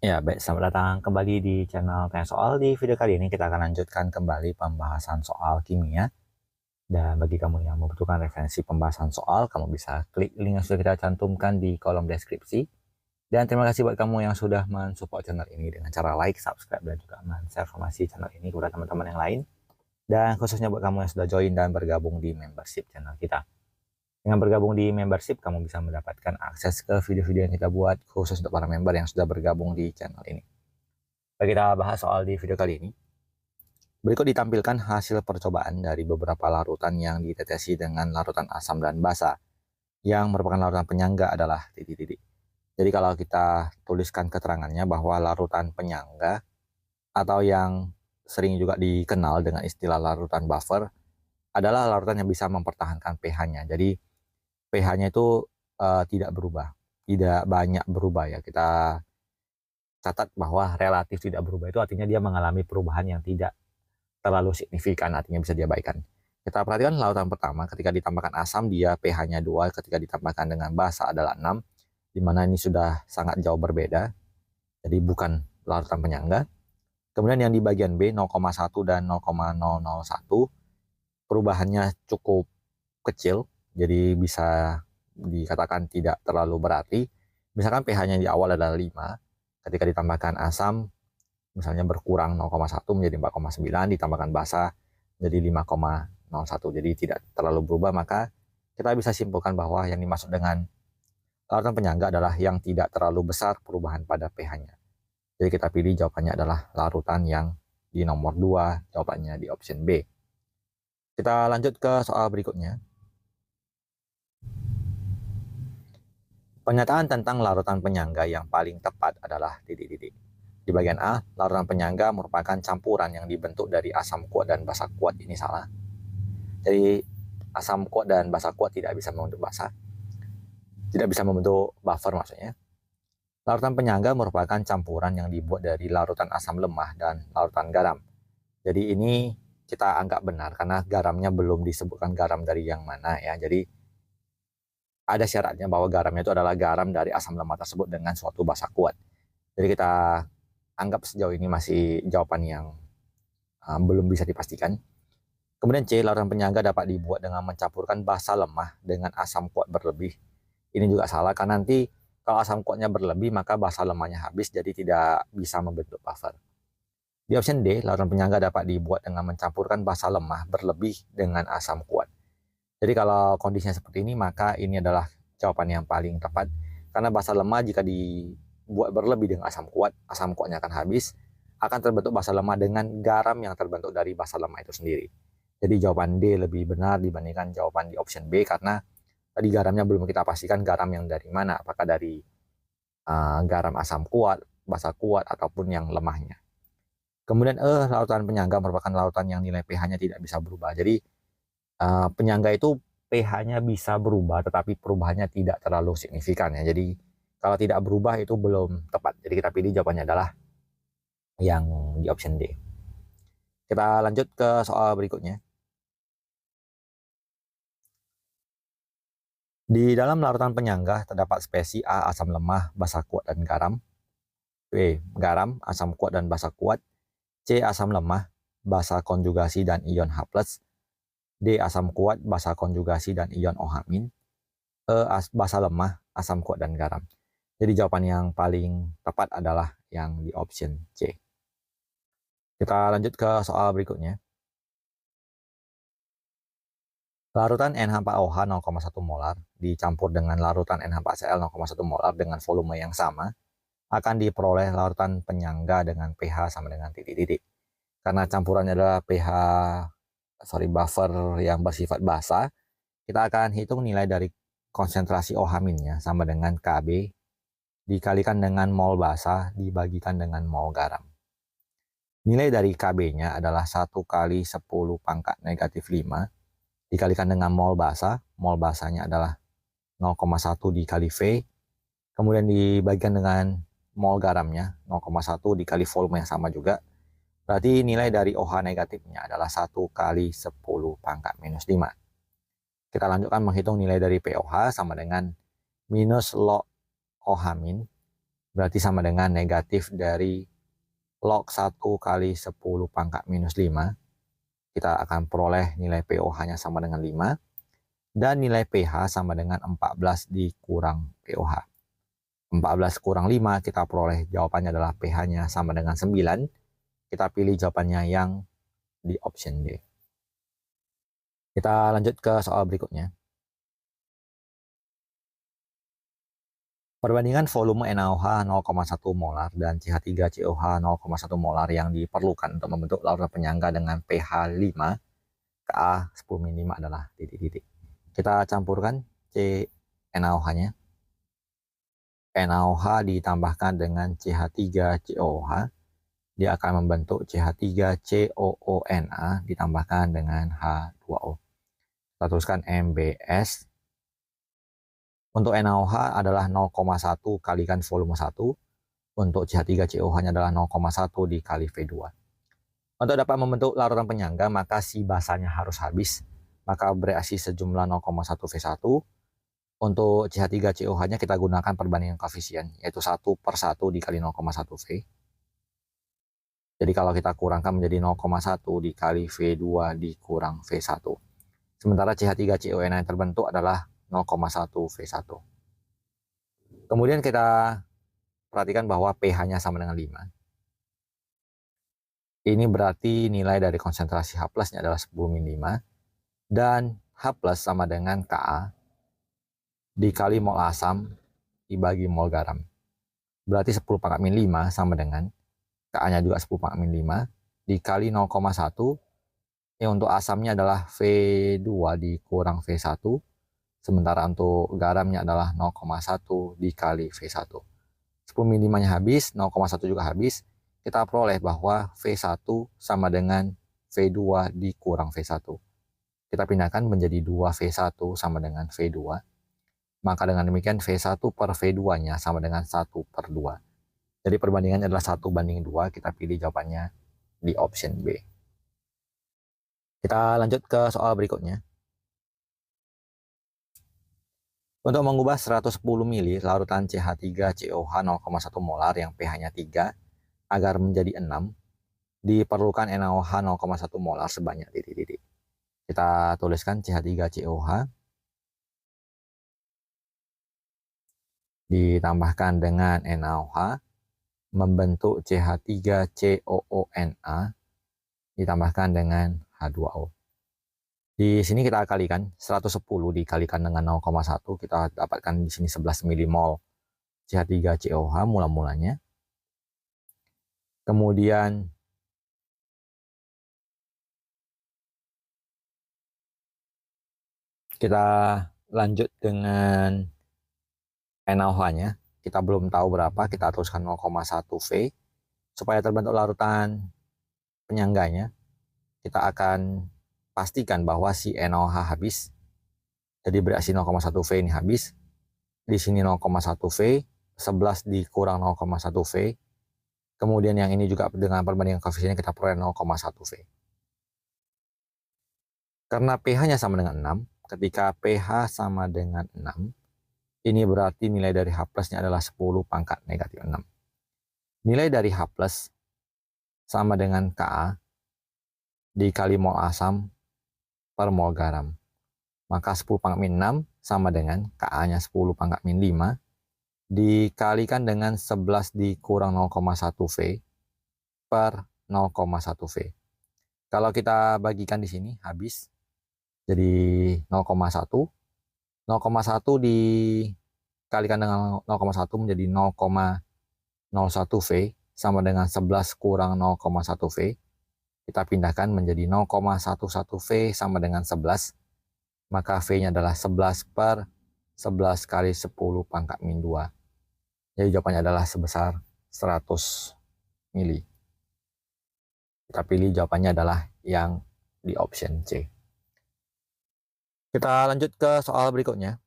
Ya, baik. Selamat datang kembali di channel Tanya Soal. Di video kali ini kita akan lanjutkan kembali pembahasan soal kimia. Dan bagi kamu yang membutuhkan referensi pembahasan soal, kamu bisa klik link yang sudah kita cantumkan di kolom deskripsi. Dan terima kasih buat kamu yang sudah mensupport channel ini dengan cara like, subscribe, dan juga men-share informasi channel ini kepada teman-teman yang lain. Dan khususnya buat kamu yang sudah join dan bergabung di membership channel kita. Dengan bergabung di membership, kamu bisa mendapatkan akses ke video-video yang kita buat khusus untuk para member yang sudah bergabung di channel ini. Baik, kita bahas soal di video kali ini. Berikut ditampilkan hasil percobaan dari beberapa larutan yang ditetesi dengan larutan asam dan basa. Yang merupakan larutan penyangga adalah titik-titik. Jadi kalau kita tuliskan keterangannya bahwa larutan penyangga atau yang sering juga dikenal dengan istilah larutan buffer adalah larutan yang bisa mempertahankan pH-nya. Jadi pH-nya itu tidak berubah, tidak banyak berubah ya. Kita catat bahwa relatif tidak berubah itu artinya dia mengalami perubahan yang tidak terlalu signifikan, artinya bisa diabaikan. Kita perhatikan larutan pertama, ketika ditambahkan asam dia pH-nya 2, ketika ditambahkan dengan basa adalah 6, di mana ini sudah sangat jauh berbeda, jadi bukan larutan penyangga. Kemudian yang di bagian B 0,1 dan 0,001 perubahannya cukup kecil, jadi bisa dikatakan tidak terlalu berarti. Misalkan pH-nya di awal adalah 5, ketika ditambahkan asam misalnya berkurang 0,1 menjadi 4,9, ditambahkan basa menjadi 5,01, jadi tidak terlalu berubah. Maka kita bisa simpulkan bahwa yang dimaksud dengan larutan penyangga adalah yang tidak terlalu besar perubahan pada pH-nya. Jadi kita pilih jawabannya adalah larutan yang di nomor 2, jawabannya di option B. Kita lanjut ke soal berikutnya. Pernyataan tentang larutan penyangga yang paling tepat adalah titik-titik. Di bagian A, larutan penyangga merupakan campuran yang dibentuk dari asam kuat dan basa kuat. Ini salah. Jadi asam kuat dan basa kuat tidak bisa membentuk basa, tidak bisa membentuk buffer maksudnya. Larutan penyangga merupakan campuran yang dibuat dari larutan asam lemah dan larutan garam. Jadi ini kita anggap benar karena garamnya belum disebutkan garam dari yang mana ya. Jadi ada syaratnya bahwa garamnya itu adalah garam dari asam lemah tersebut dengan suatu basa kuat. Jadi kita anggap sejauh ini masih jawaban yang belum bisa dipastikan. Kemudian C, larutan penyangga dapat dibuat dengan mencampurkan basa lemah dengan asam kuat berlebih. Ini juga salah karena nanti kalau asam kuatnya berlebih maka basa lemahnya habis, jadi tidak bisa membentuk buffer. Di option D, larutan penyangga dapat dibuat dengan mencampurkan basa lemah berlebih dengan asam kuat. Jadi kalau kondisinya seperti ini maka ini adalah jawaban yang paling tepat. Karena basa lemah jika dibuat berlebih dengan asam kuatnya akan habis, akan terbentuk basa lemah dengan garam yang terbentuk dari basa lemah itu sendiri. Jadi jawaban D lebih benar dibandingkan jawaban di option B karena tadi garamnya belum kita pastikan garam yang dari mana, apakah dari garam asam kuat, basa kuat, ataupun yang lemahnya. Kemudian larutan penyangga merupakan larutan yang nilai pH-nya tidak bisa berubah. Jadi penyangga itu pH-nya bisa berubah, tetapi perubahannya tidak terlalu signifikan ya. Jadi kalau tidak berubah itu belum tepat. Jadi kita pilih jawabannya adalah yang di option D. Kita lanjut ke soal berikutnya. Di dalam larutan penyangga terdapat spesi A asam lemah, basa kuat dan garam. B garam, asam kuat dan basa kuat. C asam lemah, basa konjugasi dan ion H+. D asam kuat, basa konjugasi dan ion OH-. E basa lemah, asam kuat dan garam. Jadi jawaban yang paling tepat adalah yang di option C. Kita lanjut ke soal berikutnya. Larutan NH4OH 0,1 molar dicampur dengan larutan NH4Cl 0,1 molar dengan volume yang sama akan diperoleh larutan penyangga dengan pH sama dengan titik-titik. Karena campurannya adalah buffer yang bersifat basa, kita akan hitung nilai dari konsentrasi OH- sama dengan Kb dikalikan dengan mol basa dibagikan dengan mol garam. Nilai dari Kb-nya adalah 1 kali 10 pangkat negatif 5 dikalikan dengan mol basanya adalah 0,1 dikali V, kemudian dibagikan dengan mol garamnya 0,1 dikali volume yang sama juga, berarti nilai dari OH negatifnya adalah 1 kali 10 pangkat minus 5. Kita lanjutkan menghitung nilai dari POH sama dengan minus log OH min berarti sama dengan negatif dari log 1 kali 10 pangkat minus 5. Kita akan peroleh nilai pOH-nya sama dengan 5. Dan nilai pH sama dengan 14 dikurang pOH. 14 kurang 5, kita peroleh jawabannya adalah pH-nya sama dengan 9. Kita pilih jawabannya yang di option D. Kita lanjut ke soal berikutnya. Perbandingan volume NaOH 0,1 molar dan CH3COH 0,1 molar yang diperlukan untuk membentuk larutan penyangga dengan pH 5, Ka 10 min 5 adalah titik-titik. Kita campurkan NaOH-nya. NaOH ditambahkan dengan CH3COOH, dia akan membentuk CH3COONa ditambahkan dengan H2O. Kita tuliskan MbS. Untuk NaOH adalah 0,1 kalikan volume 1. Untuk CH3COOH-nya adalah 0,1 dikali V2. Untuk dapat membentuk larutan penyangga, maka si basanya harus habis. Maka bereaksi sejumlah 0,1 V1. Untuk CH3COOH-nya kita gunakan perbandingan koefisien, yaitu 1/1 dikali 0,1 V. Jadi kalau kita kurangkan menjadi 0,1 dikali V2 dikurang V1. Sementara CH3CONa yang terbentuk adalah 0,1 V1. Kemudian kita perhatikan bahwa pH-nya sama dengan 5. Ini berarti nilai dari konsentrasi H+ nya adalah 10 min 5. Dan H+ sama dengan Ka dikali mol asam dibagi mol garam. Berarti 10 pangkat min 5 sama dengan Ka-nya juga 10 pangkat min 5 dikali 0,1. Untuk asamnya adalah V2 dikurang V1. Sementara untuk garamnya adalah 0,1 dikali V1. 10 min 5-nya habis, 0,1 juga habis. Kita peroleh bahwa V1 sama dengan V2 dikurang V1. Kita pindahkan menjadi 2V1 sama dengan V2. Maka dengan demikian V1 per V2-nya sama dengan 1/2. Jadi perbandingannya adalah 1/2. Kita pilih jawabannya di option B. Kita lanjut ke soal berikutnya. Untuk mengubah 110 ml larutan CH3COH 0,1 molar yang pH-nya 3 agar menjadi 6, diperlukan NaOH 0,1 molar sebanyak titik-titik. Kita tuliskan CH3COH ditambahkan dengan NaOH membentuk CH3COONa ditambahkan dengan H2O. Di sini kita kalikan 110 dikalikan dengan 0,1, kita dapatkan di sini 11 milimol CH3COH mula-mulanya. Kemudian kita lanjut dengan NaOH-nya. Kita belum tahu berapa, kita tuliskan 0,1 V. Supaya terbentuk larutan penyangganya, kita akan pastikan bahwa si NaOH habis. Jadi bereaksi 0,1 V ini habis. Di sini 0,1 V, 11 dikurang 0,1 V. Kemudian yang ini juga dengan perbandingan koefisiennya kita peroleh 0,1 V. Karena pH-nya sama dengan 6, ketika pH sama dengan 6, ini berarti nilai dari H+-nya adalah 10 pangkat negatif 6. Nilai dari H+ sama dengan Ka dikali mol asam per mol garam. Maka 10 pangkat min 6 sama dengan Ka-nya 10 pangkat min 5 dikalikan dengan 11 dikurang 0,1 V per 0,1 V. Kalau kita bagikan di sini habis jadi 0,1. 0,1 dikalikan dengan 0,1 menjadi 0,01 V sama dengan 11 kurang 0,1 V. Kita pindahkan menjadi 0,11 V sama dengan 11. Maka V-nya adalah 11 per 11 kali 10 pangkat min 2. Jadi jawabannya adalah sebesar 100 mili. Kita pilih jawabannya adalah yang di option C. Kita lanjut ke soal berikutnya.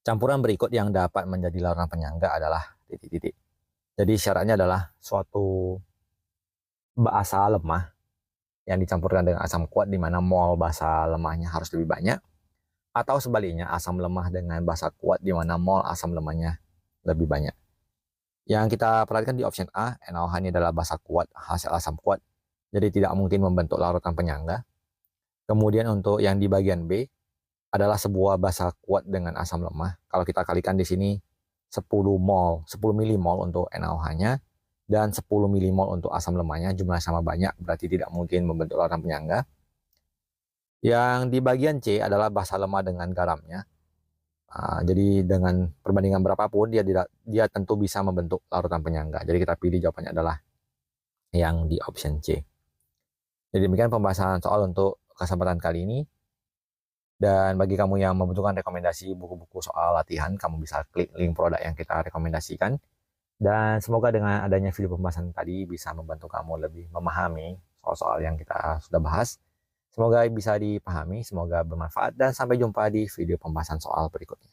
Campuran berikut yang dapat menjadi larutan penyangga adalah titik-titik. Jadi syaratnya adalah suatu basa lemah yang dicampurkan dengan asam kuat di mana mol basa lemahnya harus lebih banyak, atau sebaliknya asam lemah dengan basa kuat di mana mol asam lemahnya lebih banyak. Yang kita perhatikan di option A, NaOH ini adalah basa kuat, hasil asam kuat, jadi tidak mungkin membentuk larutan penyangga. Kemudian untuk yang di bagian B adalah sebuah basa kuat dengan asam lemah. Kalau kita kalikan di sini 10 mol, 10 milimol untuk NaOH-nya dan 10 milimol untuk asam lemahnya, jumlah sama banyak, berarti tidak mungkin membentuk larutan penyangga. Yang di bagian C adalah basa lemah dengan garamnya. Jadi dengan perbandingan berapapun dia tentu bisa membentuk larutan penyangga. Jadi kita pilih jawabannya adalah yang di option C. Jadi demikian pembahasan soal untuk kesempatan kali ini. Dan bagi kamu yang membutuhkan rekomendasi buku-buku soal latihan, kamu bisa klik link produk yang kita rekomendasikan. Dan semoga dengan adanya video pembahasan tadi bisa membantu kamu lebih memahami soal-soal yang kita sudah bahas. Semoga bisa dipahami, semoga bermanfaat, dan sampai jumpa di video pembahasan soal berikutnya.